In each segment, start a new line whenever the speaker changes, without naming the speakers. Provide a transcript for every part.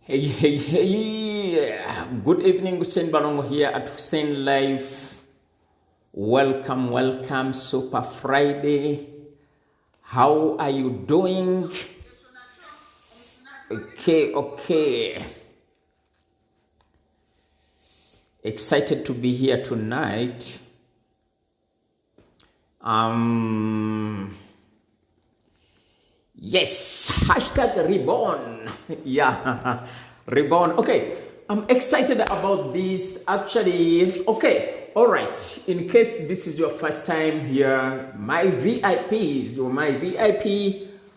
Hey. Good evening, Hussein Balongo here at Hussein Live. Welcome, Super Friday. How are you doing? Okay. Excited to be here tonight. Yes, hashtag reborn. Yeah, reborn. Okay, I'm excited about this. Actually, okay, all right. In case this is your first time here, my VIPs,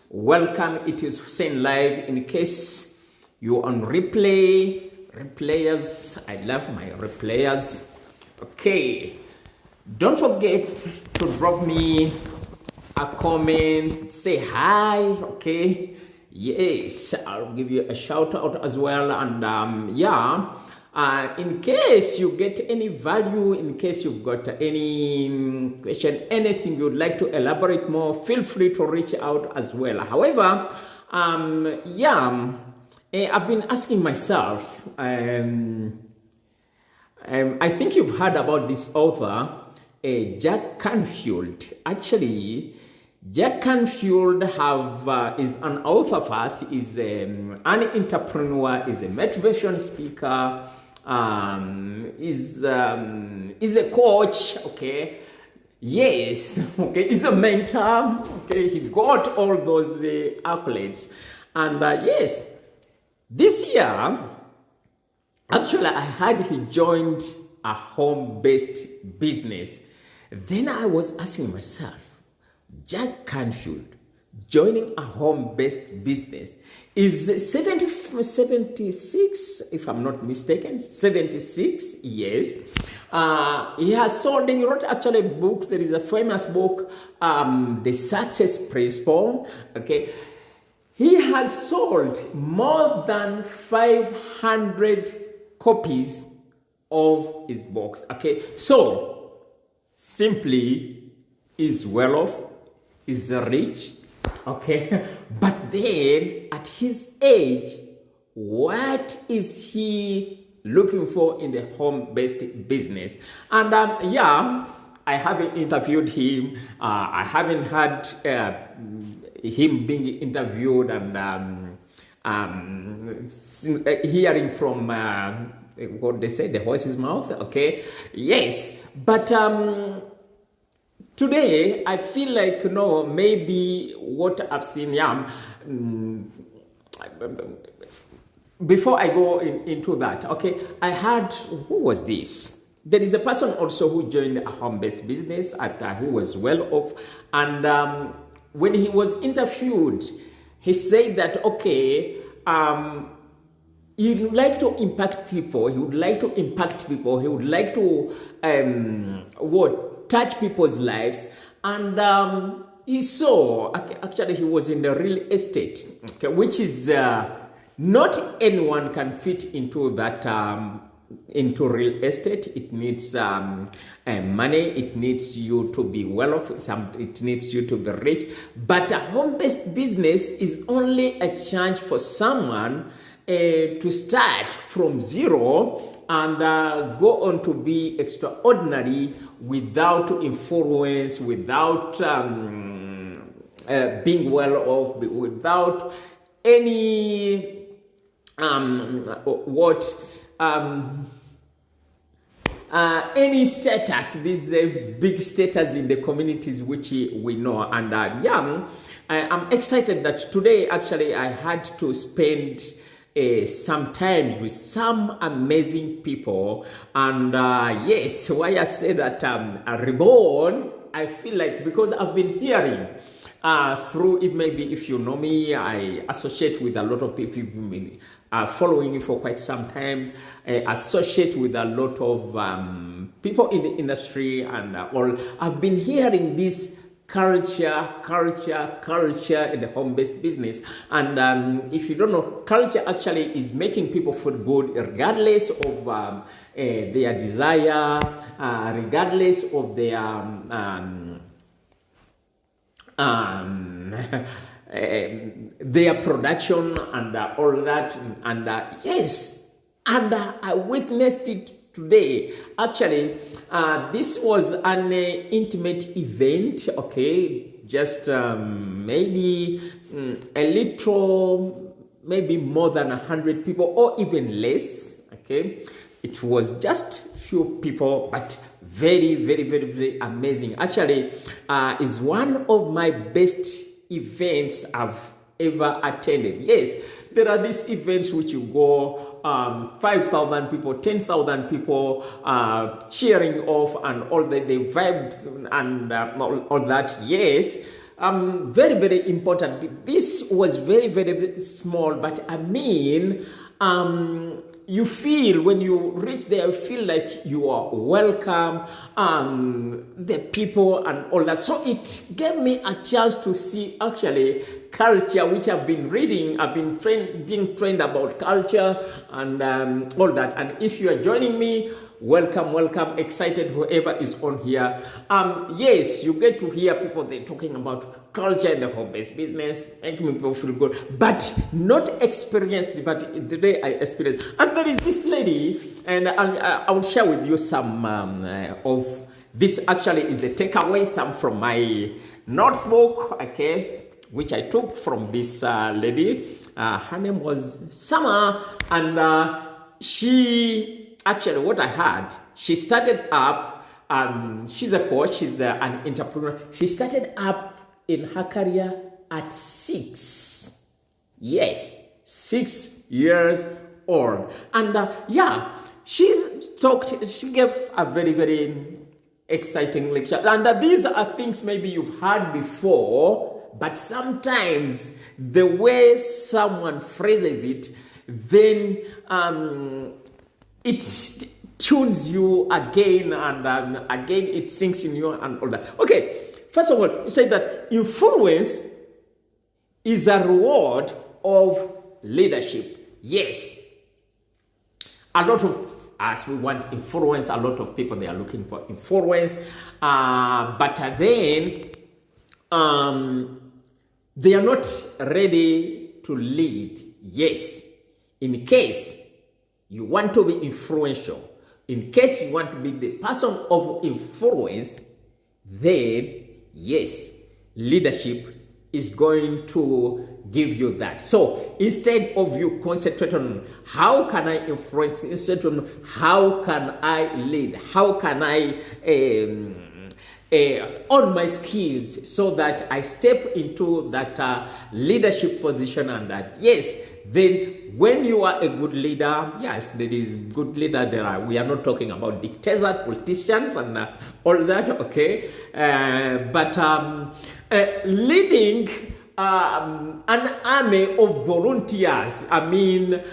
welcome. It is Hussein Live. In case you're on replayers, I love my replayers. Okay, don't forget to drop me a comment, say hi, okay? Yes, I'll give you a shout out as well. And in case you get any value, in case you've got any question, anything you'd like to elaborate more, feel free to reach out as well. However, I've been asking myself, I think you've heard about this author, Jack Canfield. Actually, Jack Canfield is an author first, is an entrepreneur, is a motivation speaker, is a coach, okay? Yes, okay, he's a mentor, okay? He got all those accolades. And yes, this year, actually, I heard he joined a home-based business. Then I was asking myself, Jack Canfield joining a home-based business is 76, if I'm not mistaken, 76, yes. He has sold, he wrote actually a book, there is a famous book, The Success Principle, okay. He has sold more than 500 copies of his books, okay. So, simply, is well off, is rich, okay. But then, at his age, what is he looking for in the home-based business? And I haven't interviewed him. I haven't had him being interviewed and hearing from what they say, the horse's mouth, okay? Yes, but today I feel like, maybe what I've seen, before I go into that, okay, I heard, who was this? There is a person also who joined a home-based business who was well off, and when he was interviewed, he said that, okay, he would like to impact people. He would like to touch people's lives. And he saw, actually he was in the real estate, okay, which is, not anyone can fit into that, into real estate. It needs money, it needs you to be well off, it needs you to be rich. But a home-based business is only a chance for someone to start from zero and go on to be extraordinary without influence, without being well off, without any any status. This is a big status in the communities which we know. And I'm excited that today actually I had to spend some time with some amazing people. And yes, why I say that reborn, I feel like, because I've been hearing through, if you know me, I associate with a lot of people who've been following me for quite some time. I associate with a lot of people in the industry and all. I've been hearing this culture in the home-based business. And if you don't know, culture actually is making people feel good regardless of their desire, regardless of their their production and all that. And yes, and I witnessed it today. Actually, this was an intimate event, okay, just maybe a little, maybe more than 100 people or even less, okay. It was just few people, but very, very, very, very amazing. Actually, is one of my best events I've ever attended. Yes, there are these events which you go, 5,000 people, 10,000 people cheering off and all that, they vibe and all that. Yes, very, very important. This was very, very, very small, but I mean, you feel when you reach there, you feel like you are welcome, the people and all that. So it gave me a chance to see actually culture, which I've been reading. I've been being trained about culture and all that. And if you are joining me, welcome, welcome. Excited whoever is on here. Yes, you get to hear people, they're talking about culture in the home-based business, making people feel good, but not experienced, but the day I experienced. And there is this lady, and I will share with you some of this. Actually is the takeaway, some from my notebook, okay, which I took from this lady. Her name was Summer, and she, actually what I had, she started up, she's a coach, she's an entrepreneur. She started up in her career at 6. Yes, 6 years old. And yeah, she gave a very, very exciting lecture. And these are things maybe you've heard before, but sometimes the way someone phrases it, then it tunes you again, and again it sinks in you and all that. Okay, first of all, you say that influence is a reward of leadership. Yes, a lot of us, we want influence. A lot of people, they are looking for influence, but then they are not ready to lead. Yes, in case you want to be influential, in case you want to be the person of influence, then yes, leadership is going to give you that. So instead of you concentrate on how can I influence, instead on how can I lead, how can I on my skills so that I step into that leadership position, and that yes, then when you are a good leader, yes, there is good leader. We are not talking about dictators, politicians, and all that. Okay, but leading an army of volunteers. I mean,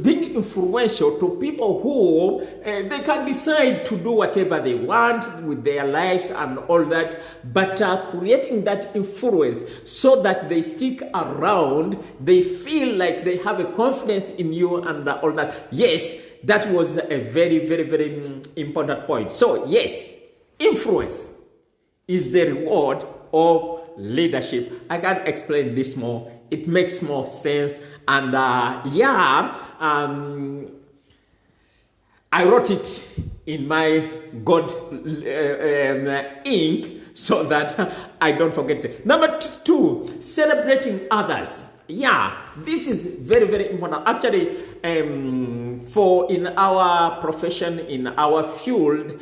being influential to people who they can decide to do whatever they want with their lives and all that, but creating that influence so that they stick around, they feel like they have a confidence in you and all that. Yes, that was a very, very, very important point. So yes, influence is the reward of leadership. I can't explain this more. It makes more sense. And yeah, I wrote it in my God ink so that I don't forget it. Number 2, celebrating others. Yeah, this is very, very important. Actually, for in our profession, in our field,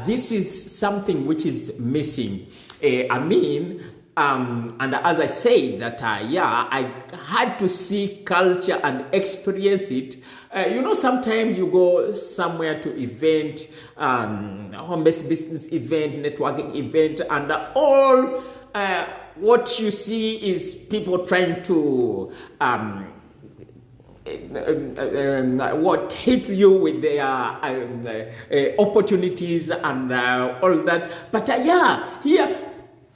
this is something which is missing. I mean, and as I say that, yeah, I had to see culture and experience it. You know, sometimes you go somewhere to event, home-based business event, networking event, and all what you see is people trying to hit you with their opportunities and all that. But yeah, here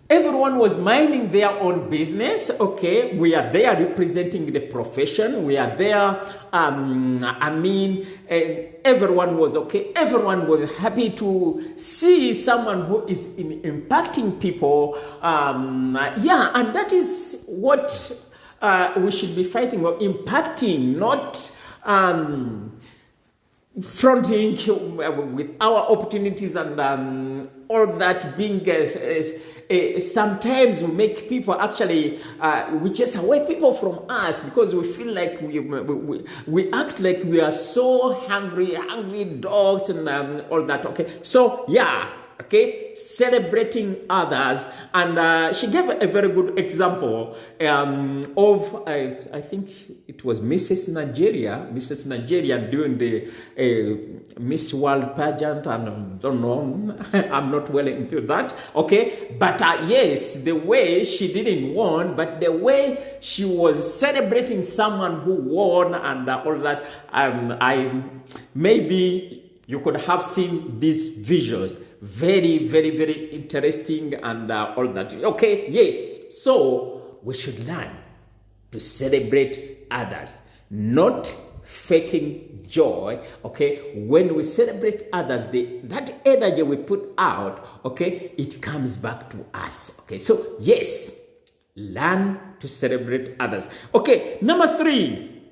Everyone was minding their own business. Okay, we are there representing the profession. We are there. Everyone was okay. Everyone was happy to see someone who is impacting people. And that is what we should be fighting or impacting, not fronting with our opportunities and all that being sometimes we make people actually we chase away people from us because we feel like we act like we are so hungry dogs and all that. Okay, so celebrating others. And she gave a very good example of, I think it was Mrs. Nigeria doing the Miss World pageant, and I don't know, I'm not well into that, okay? But yes, the way she didn't win, but the way she was celebrating someone who won and all that, maybe you could have seen these visuals. Very, very, very interesting and all that. Okay, yes. So we should learn to celebrate others, not faking joy. Okay, when we celebrate others, that energy we put out, okay, it comes back to us. Okay, so yes, learn to celebrate others. Okay, number 3,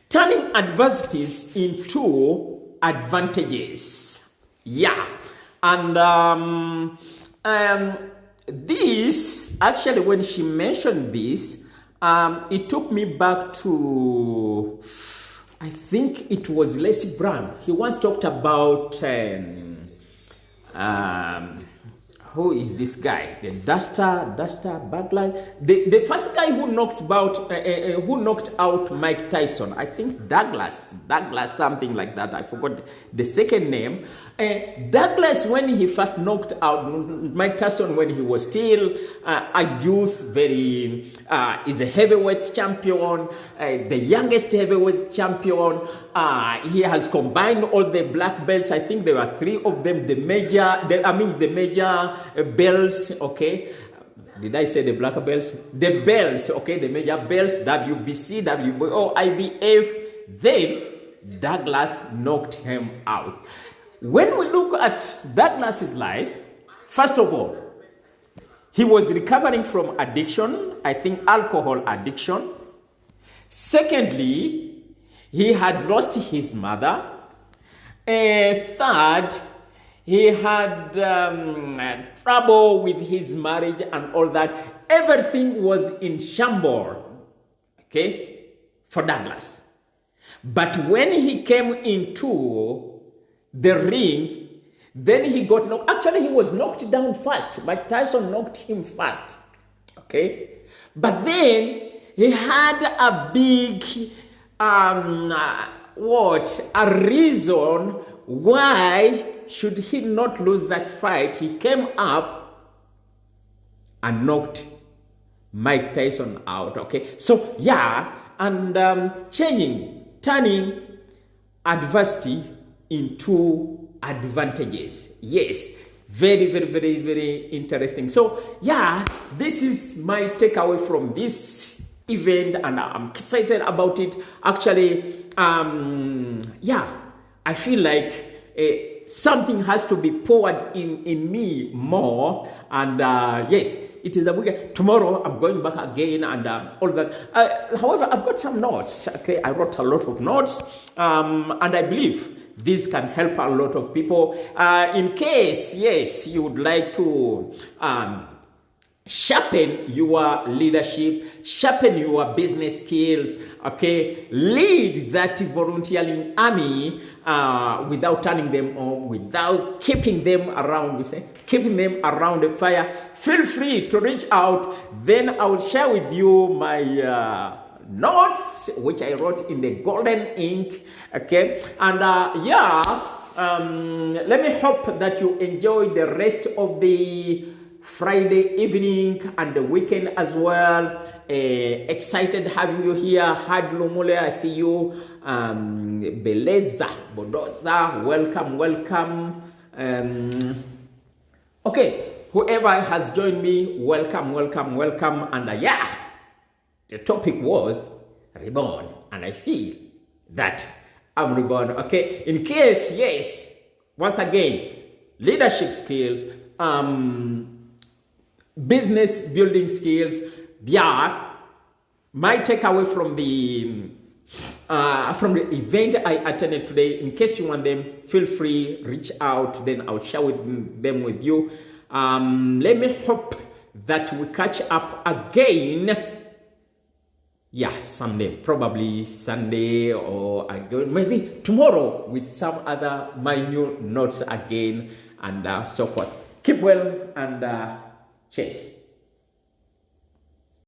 turning adversities into advantages. Yeah, and this, actually, when she mentioned this, it took me back to, I think it was Les Brown. He once talked about, who is this guy? The Duster Bagler. The first guy who knocked out Mike Tyson. I think Douglas, something like that. I forgot the second name. Douglas, when he first knocked out Mike Tyson, when he was still a youth, is a heavyweight champion, the youngest heavyweight champion. He has combined all the black belts. I think there were 3 of them. The major belts, okay. Did I say the black belts? The belts, okay, the major belts, WBC, WBO, IBF. Then Douglas knocked him out. When we look at Douglas's life, first of all, he was recovering from addiction, I think alcohol addiction. Secondly, he had lost his mother. Third, he had trouble with his marriage and all that. Everything was in shambles, okay, for Douglas. But when he came into the ring, then he got knocked. Actually, he was knocked down first. Mike Tyson knocked him first, okay? But then he had a big, a reason why should he not lose that fight. He came up and knocked Mike Tyson out, okay? So, yeah, and turning adversity into advantages. Yes, very, very, very, very interesting. So, yeah, this is my takeaway from this event, and I'm excited about it. Actually, I feel like something has to be poured in me more, and yes, it is a weekend. Tomorrow I'm going back again and all that. However, I've got some notes. Okay, I wrote a lot of notes, and I believe this can help a lot of people. In case, yes, you would like to sharpen your leadership, sharpen your business skills, okay, lead that volunteering army without turning them on, without keeping them around, keeping them around the fire, feel free to reach out. Then I will share with you my notes, which I wrote in the golden ink, okay, and let me hope that you enjoy the rest of the Friday evening and the weekend as well. Excited having you here. Had Lumule, I see you. Beleza Bodoza, welcome. Okay, whoever has joined me, welcome, welcome, welcome. And yeah, the topic was reborn, and I feel that I'm reborn. Okay, in case, yes, once again, leadership skills, business building skills, yeah. My takeaway from the event I attended today, in case you want them, feel free, reach out, then I'll share them with you. Let me hope that we catch up again. Yeah, someday, probably Sunday or maybe tomorrow with some other minute notes again and so forth. Keep well and cheers.